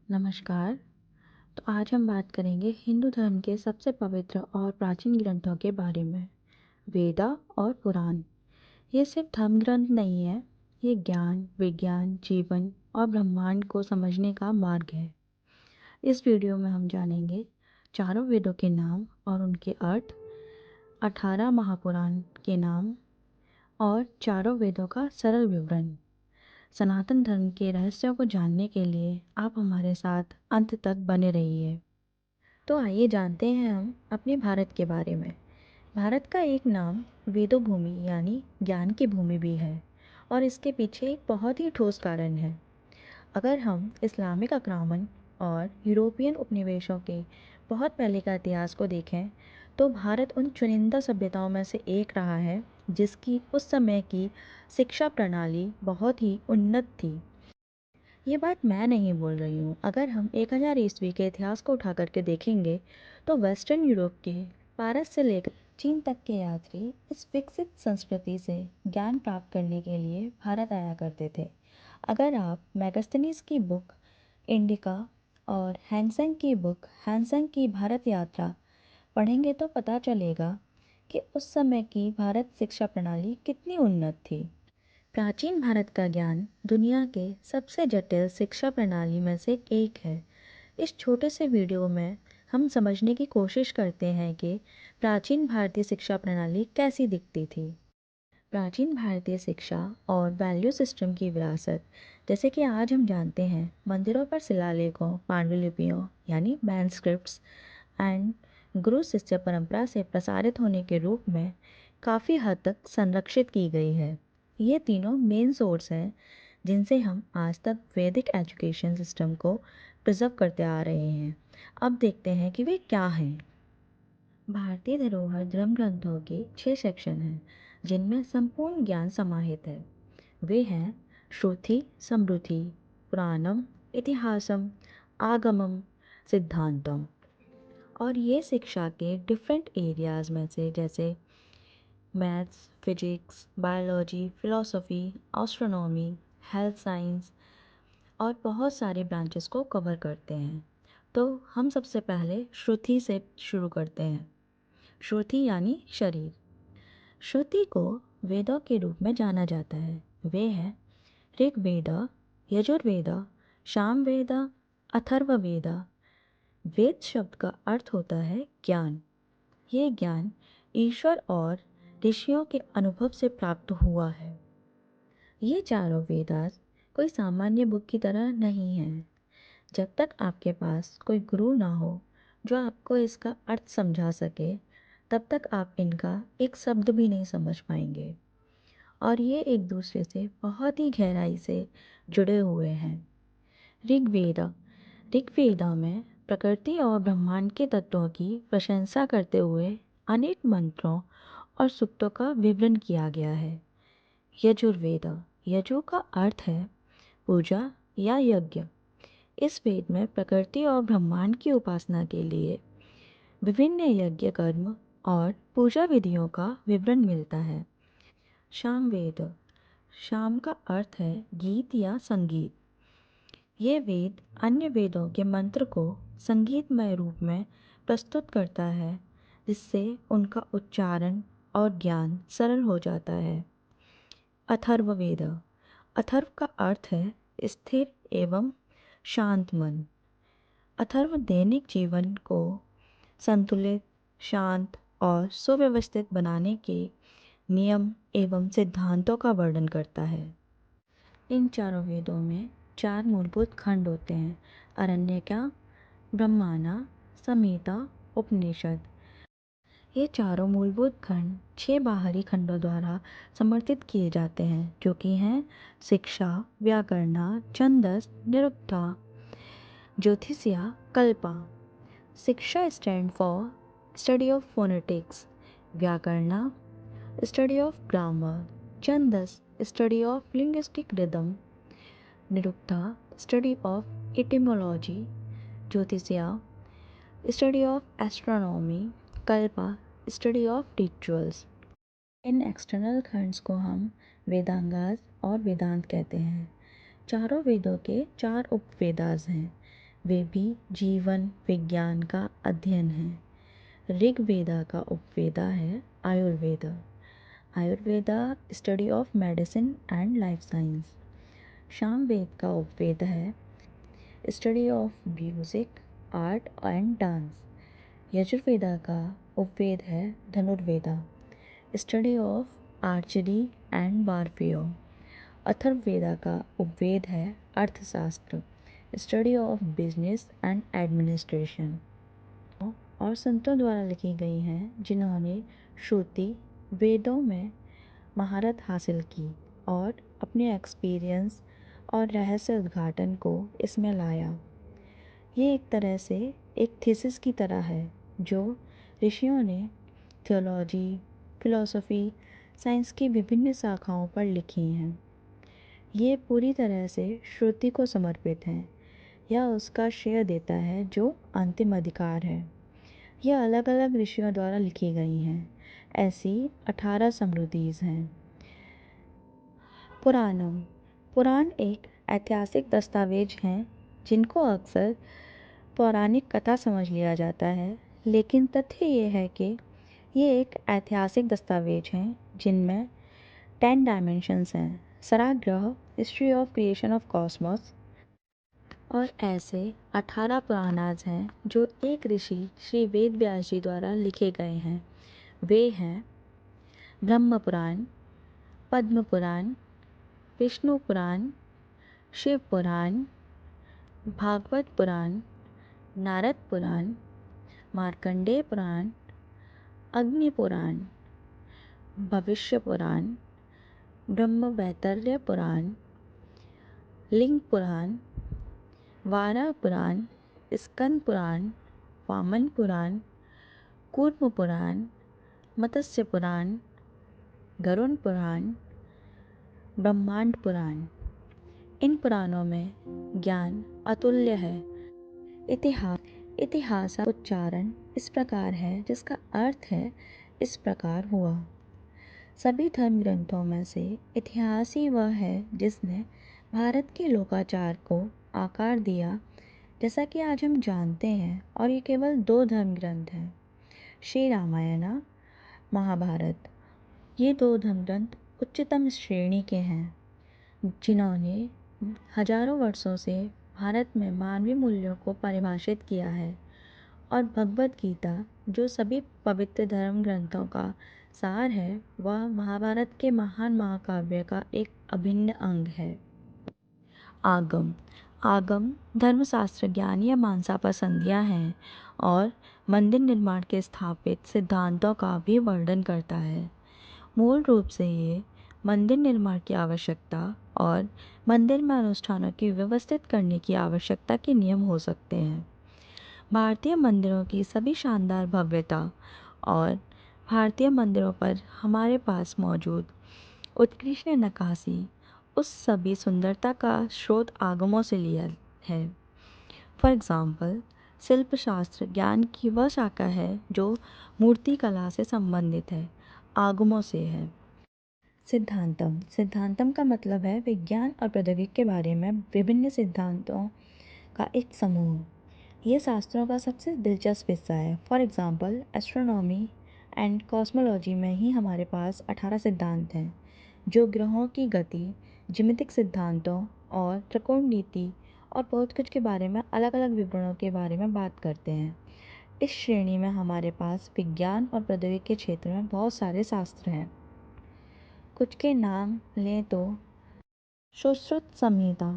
नमस्कार। तो आज हम बात करेंगे हिंदू धर्म के सबसे पवित्र और प्राचीन ग्रंथों के बारे में, वेदा और पुराण। ये सिर्फ धर्म ग्रंथ नहीं है, ये ज्ञान, विज्ञान, जीवन और ब्रह्मांड को समझने का मार्ग है। इस वीडियो में हम जानेंगे चारों वेदों के नाम और उनके अर्थ, 18 महापुराण के नाम और चारों वेदों का सरल विवरण। सनातन धर्म के रहस्यों को जानने के लिए आप हमारे साथ अंत तक बने रहिए। तो आइए जानते हैं हम अपने भारत के बारे में। भारत का एक नाम वेदो भूमि यानी ज्ञान की भूमि भी है और इसके पीछे एक बहुत ही ठोस कारण है। अगर हम इस्लामिक आक्रमण और यूरोपियन उपनिवेशों के बहुत पहले का इतिहास को देखें तो भारत उन चुनिंदा सभ्यताओं में से एक रहा है जिसकी उस समय की शिक्षा प्रणाली बहुत ही उन्नत थी। ये बात मैं नहीं बोल रही हूँ। अगर हम 1000 ईस्वी के इतिहास को उठा करके देखेंगे तो वेस्टर्न यूरोप के पारस से लेकर चीन तक के यात्री इस विकसित संस्कृति से ज्ञान प्राप्त करने के लिए भारत आया करते थे। अगर आप मैगस्थनीज की बुक इंडिका और हैंसेंग की बुक हैंसेंग की भारत यात्रा पढ़ेंगे तो पता चलेगा कि उस समय की भारत शिक्षा प्रणाली कितनी उन्नत थी। प्राचीन भारत का ज्ञान दुनिया के सबसे जटिल शिक्षा प्रणाली में से एक है। इस छोटे से वीडियो में हम समझने की कोशिश करते हैं कि प्राचीन भारतीय शिक्षा प्रणाली कैसी दिखती थी। प्राचीन भारतीय शिक्षा और वैल्यू सिस्टम की विरासत, जैसे कि आज हम जानते हैं, मंदिरों पर शिलालेखों, पांडुलिपियों यानी मैनस्क्रिप्ट्स एंड गुरु शिष्य परंपरा से प्रसारित होने के रूप में काफ़ी हद तक संरक्षित की गई है। ये तीनों मेन सोर्स हैं जिनसे हम आज तक वैदिक एजुकेशन सिस्टम को प्रिजर्व करते आ रहे हैं। अब देखते हैं कि वे क्या हैं। भारतीय धरोहर धर्म ग्रंथों के 6 सेक्शन हैं जिनमें संपूर्ण ज्ञान समाहित है। वे हैं श्रुति, स्मृति, पुराणम, इतिहासम, आगमम, सिद्धांतम। और ये शिक्षा के डिफरेंट एरियाज़ में से जैसे maths, physics, biology, philosophy, astronomy, health science और बहुत सारे ब्रांचेस को कवर करते हैं। तो हम सबसे पहले श्रुति से शुरू करते हैं। श्रुति यानी शरीर। श्रुति को वेदों के रूप में जाना जाता है। वे हैं ऋग्वेद, यजुर्वेद, सामवेद, अथर्ववेद। वेद शब्द का अर्थ होता है ज्ञान। ये ज्ञान ईश्वर और ऋषियों के अनुभव से प्राप्त हुआ है। ये चारों वेदास कोई सामान्य बुक की तरह नहीं है। जब तक आपके पास कोई गुरु ना हो जो आपको इसका अर्थ समझा सके, तब तक आप इनका एक शब्द भी नहीं समझ पाएंगे। और ये एक दूसरे से बहुत ही गहराई से जुड़े हुए हैं। ऋग्वेद ऋग्वेदा में प्रकृति और ब्रह्मांड के तत्वों की प्रशंसा करते हुए अनेक मंत्रों और सूक्तों का विवरण किया गया है। यजुर्वेद, यजु का अर्थ है पूजा या यज्ञ। इस वेद में प्रकृति और ब्रह्मांड की उपासना के लिए विभिन्न यज्ञ कर्म और पूजा विधियों का विवरण मिलता है। सामवेद, शाम का अर्थ है गीत या संगीत। ये वेद अन्य वेदों के मंत्र को संगीतमय रूप में प्रस्तुत करता है जिससे उनका उच्चारण और ज्ञान सरल हो जाता है। अथर्ववेद, अथर्व का अर्थ है स्थिर एवं शांत मन। अथर्व दैनिक जीवन को संतुलित, शांत और सुव्यवस्थित बनाने के नियम एवं सिद्धांतों का वर्णन करता है। इन चारों वेदों में 4 मूलभूत खंड होते हैं: अरण्यका, ब्रह्मणा, संहिता, उपनिषद। ये चारों मूलभूत खंड 6 बाहरी खंडों द्वारा समर्थित किए जाते हैं जो कि हैं शिक्षा, व्याकरणा, छंदस, निरुक्ता, ज्योतिष्या, कल्पा। शिक्षा stand for study of phonetics, व्याकरणा स्टडी ऑफ ग्रामर, छंदस स्टडी ऑफ लिंग्विस्टिक रिदम, निरुक्ता स्टडी ऑफ एटिमोलॉजी, ज्योतिष्या स्टडी ऑफ एस्ट्रोनॉमी, कल्पा स्टडी ऑफ रिचुअल्स। इन एक्सटर्नल खंड्स को हम वेदांगास और वेदांत कहते हैं। चारों वेदों के 4 उपवेदास हैं: वे भी जीवन विज्ञान का अध्ययन है। ऋग्वेदा का उपवेदा है Ayurveda. Ayurveda study of medicine and life science. Samaveda का उपवेद है study of music, art and dance. Yajurveda का उपवेद है Dhanurveda, study of archery and warfare. Atharvaveda का उपवेद है Arthashastra, study of business and administration. और संतों द्वारा लिखी गई हैं जिन्होंने श्रुति वेदों में महारत हासिल की और अपने एक्सपीरियंस और रहस्य उद्घाटन को इसमें लाया। ये एक तरह से एक थीसिस की तरह है जो ऋषियों ने थियोलॉजी, फिलॉसफी, साइंस की विभिन्न शाखाओं पर लिखी हैं। ये पूरी तरह से श्रुति को समर्पित हैं। यह उसका श्रेय देता है जो अंतिम अधिकार है। यह अलग अलग ऋषियों द्वारा लिखी गई हैं। ऐसी 18 समृद्धीज हैं। पुराणम। पुराण एक ऐतिहासिक दस्तावेज हैं जिनको अक्सर पौराणिक कथा समझ लिया जाता है, लेकिन तथ्य ये है कि ये एक ऐतिहासिक दस्तावेज हैं जिनमें 10 डायमेंशंस हैं। सराग्रह, history of creation of cosmos, और ऐसे 18 पुराणाज हैं जो एक ऋषि श्री वेद व्यास जी द्वारा लिखे गए हैं। वे हैं ब्रह्म पुराण, पद्म पुराण, विष्णु पुराण, शिव पुराण, भागवत पुराण, नारद पुराण, मार्कंडेय पुराण, अग्नि पुराण, भविष्य पुराण, ब्रह्म वैतर्य पुराण, लिंग पुराण, वारा पुराण, स्कंद पुराण, वामन पुराण, कूर्म पुराण, मत्स्य पुराण, गरुड़ पुराण, ब्रह्मांड पुराण। इन पुराणों में ज्ञान अतुल्य है। इतिहास का उच्चारण इस प्रकार है जिसका अर्थ है इस प्रकार हुआ। सभी धर्म ग्रंथों में से इतिहास ही वह है जिसने भारत के लोकाचार को आकार दिया, जैसा कि आज हम जानते हैं। और ये केवल 2 धर्म ग्रंथ हैं, श्री रामायण, महाभारत। ये 2 धर्म ग्रंथ उच्चतम श्रेणी के हैं जिन्होंने हजारों वर्षों से भारत में मानवीय मूल्यों को परिभाषित किया है। और भगवत गीता, जो सभी पवित्र धर्म ग्रंथों का सार है, वह महाभारत के महान महाकाव्य का एक अभिन्न अंग है। आगम। आगम धर्मशास्त्र, ज्ञान या मानसा संधियाँ हैं और मंदिर निर्माण के स्थापित सिद्धांतों का भी वर्णन करता है। मूल रूप से ये मंदिर निर्माण की आवश्यकता और मंदिर में अनुष्ठानों की व्यवस्थित करने की आवश्यकता के नियम हो सकते हैं। भारतीय मंदिरों की सभी शानदार भव्यता और भारतीय मंदिरों पर हमारे पास मौजूद उत्कृष्ट नक्काशी उस सभी सुंदरता का स्रोत आगमों से लिया है। फॉर एग्ज़ाम्पल, शिल्पशास्त्र ज्ञान की वह शाखा है जो मूर्ति कला से संबंधित है, आगमों से है। सिद्धांतम। सिद्धांतम का मतलब है विज्ञान और प्रौद्योगिकी के बारे में विभिन्न सिद्धांतों का एक समूह। ये शास्त्रों का सबसे दिलचस्प हिस्सा है। For example, astronomy and cosmology में ही हमारे पास 18 सिद्धांत हैं जो ग्रहों की गति, ज्यामितिक सिद्धांतों और त्रिकोणमिति और बहुत कुछ के बारे में अलग अलग विवरणों के बारे में बात करते हैं। इस श्रेणी में हमारे पास विज्ञान और प्रौद्योगिकी के क्षेत्र में बहुत सारे शास्त्र हैं। कुछ के नाम लें तो Sushruta Samhita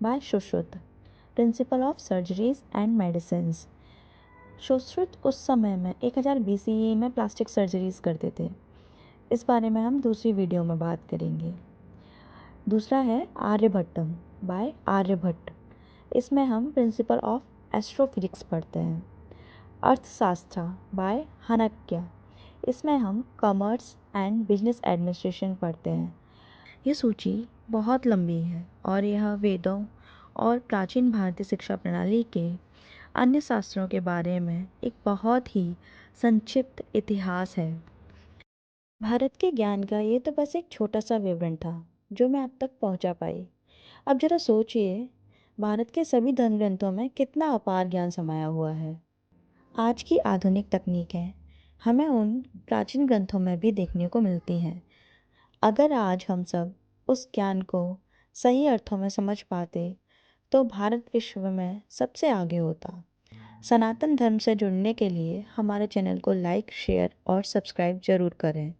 by Sushruta, principle of surgeries and medicines. Sushruta उस समय में 1000 BCE में प्लास्टिक सर्जरीज करते थे। इस बारे में हम दूसरी वीडियो में बात करेंगे। दूसरा है आर्यभट्टम बाय आर्यभट्ट। इसमें हम प्रिंसिपल ऑफ एस्ट्रोफिजिक्स पढ़ते हैं। अर्थशास्त्र बाय हाणक्य। इसमें हम कॉमर्स एंड बिजनेस एडमिनिस्ट्रेशन पढ़ते हैं। ये सूची बहुत लंबी है और यह वेदों और प्राचीन भारतीय शिक्षा प्रणाली के अन्य शास्त्रों के बारे में एक बहुत ही संक्षिप्त इतिहास है। भारत के ज्ञान का ये तो बस एक छोटा सा विवरण था जो मैं अब तक पहुंचा पाई। अब जरा सोचिए, भारत के सभी धर्म ग्रंथों में कितना अपार ज्ञान समाया हुआ है। आज की आधुनिक तकनीकें हमें उन प्राचीन ग्रंथों में भी देखने को मिलती हैं। अगर आज हम सब उस ज्ञान को सही अर्थों में समझ पाते तो भारत विश्व में सबसे आगे होता। सनातन धर्म से जुड़ने के लिए हमारे चैनल को लाइक, शेयर और सब्सक्राइब जरूर करें।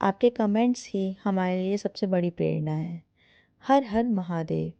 आपके कमेंट्स ही हमारे लिए सबसे बड़ी प्रेरणा है। हर हर महादेव।